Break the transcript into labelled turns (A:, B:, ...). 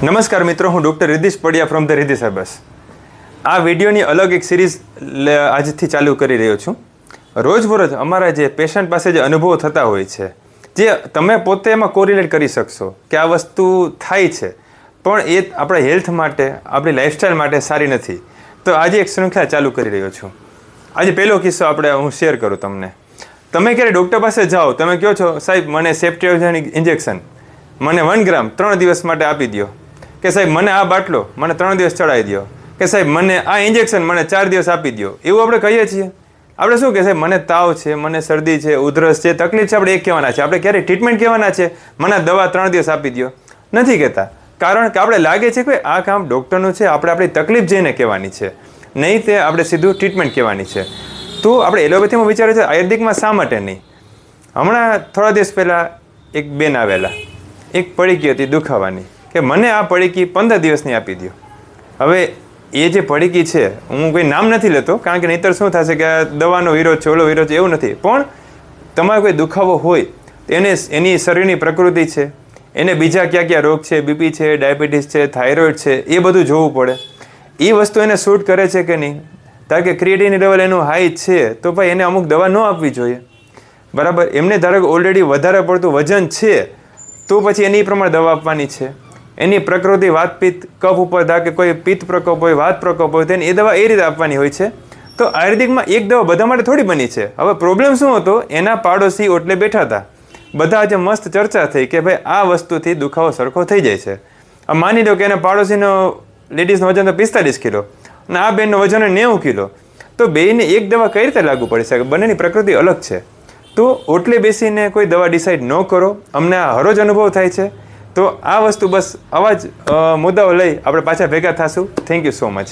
A: નમસ્કાર મિત્રો, હું ડૉક્ટર રિદ્ધિશ પડિયા ફ્રોમ ધ રિદ્ધિશ હર્બસ. આ વિડીયોની અલગ એક સિરીઝ આજથી ચાલુ કરી રહ્યો છું. રોજબરોજ અમારા જે પેશન્ટ પાસે જે અનુભવો થતા હોય છે, જે તમે પોતે એમાં કોરિલેટ કરી શકશો કે આ વસ્તુ થાય છે, પણ એ આપણા હેલ્થ માટે, આપણી લાઈફસ્ટાઈલ માટે સારી નથી. તો આજે એક શૃંખલા ચાલુ કરી રહ્યો છું. આજે પહેલો કિસ્સો હું શેર કરું તમને. તમે ક્યારે ડૉક્ટર પાસે જાઓ, તમે કહો છો સાહેબ મને સેપ્ટિયોજેનિક ઇન્જેક્શન મને 1 ગ્રામ 3 દિવસ માટે આપી દો, કે સાહેબ મને આ બાટલો મને 3 દિવસ ચડાવી દો, કે સાહેબ મને આ ઇન્જેક્શન મને 4 દિવસ આપી દો. એવું આપણે કહીએ છીએ. આપણે શું કે સાહેબ મને તાવ છે, મને શરદી છે, ઉધરસ છે, તકલીફ છે, આપણે એ કહેવાના છે. આપણે ક્યારે ટ્રીટમેન્ટ કહેવાના છે મને દવા 3 દિવસ આપી દો નથી કહેતા. કારણ કે આપણે લાગે છે કે આ કામ ડૉક્ટરનું છે, આપણે આપણી તકલીફ જઈને કહેવાની છે, નહીં તે આપણે સીધું ટ્રીટમેન્ટ કહેવાની છે. તો આપણે એલોપેથીમાં વિચારે છે, આયુર્વેદિકમાં શા માટે નહીં? હમણાં થોડા દિવસ પહેલાં એક બેન આવેલા, એક પડીકી હતી દુખાવાની, કે મને આ પડીકી 15 દિવસની આપી દો. હવે એ જે પડીકી છે, હું કોઈ નામ નથી લેતો, કારણ કે નહીંતર શું થશે કે દવાનો વિરોધ છે, ઓલો વિરોધ છે, એવું નથી. પણ તમારે કોઈ દુખાવો હોય એની શરીરની પ્રકૃતિ છે, એને બીજા કયા કયા રોગ છે, બીપી છે, ડાયાબિટીસ છે, થાઇરોઇડ છે, એ બધું જોવું પડે. એ વસ્તુ એને શૂટ કરે છે કે નહીં? કારણ કે ક્રિએટિનિન લેવલ એનું હાઈ છે, તો ભાઈ એને અમુક દવા ન આપવી જોઈએ, બરાબર? એમને ધારો કે ઓલરેડી વધારે પડતું વજન છે, તો પછી એની પ્રમાણે દવા આપવાની છે. એની પ્રકૃતિ વાતપિત્ત કફ ઉપર ધારો કે કોઈ પિત્ત પ્રકોપ હોય, વાત પ્રકોપ હોય, તેને એ દવા એ રીતે આપવાની હોય છે. તો આયુર્વેદિકમાં એક દવા બધા માટે થોડી બની છે. હવે પ્રોબ્લેમ શું હતો? એના પાડોશી ઓટલે બેઠા હતા, બધા આજે મસ્ત ચર્ચા થઈ કે ભાઈ આ વસ્તુથી દુખાવો સરખો થઈ જાય છે. માની લો કે એના પાડોશીનો લેડીઝનો વજન તો 45 કિલો અને આ બેનનો વજન 90 કિલો. તો બેયને એક દવા કઈ રીતે લાગુ પડી શકે? બંનેની પ્રકૃતિ અલગ છે. તો ઓટલે બેસીને કોઈ દવા ડિસાઇડ ન કરો. અમને આ હરોજ અનુભવ થાય છે. તો આ વસ્તુ બસ આવા જ મુદ્દાઓ લઈ આપણે પાછા ભેગા થશું. Thank you so much.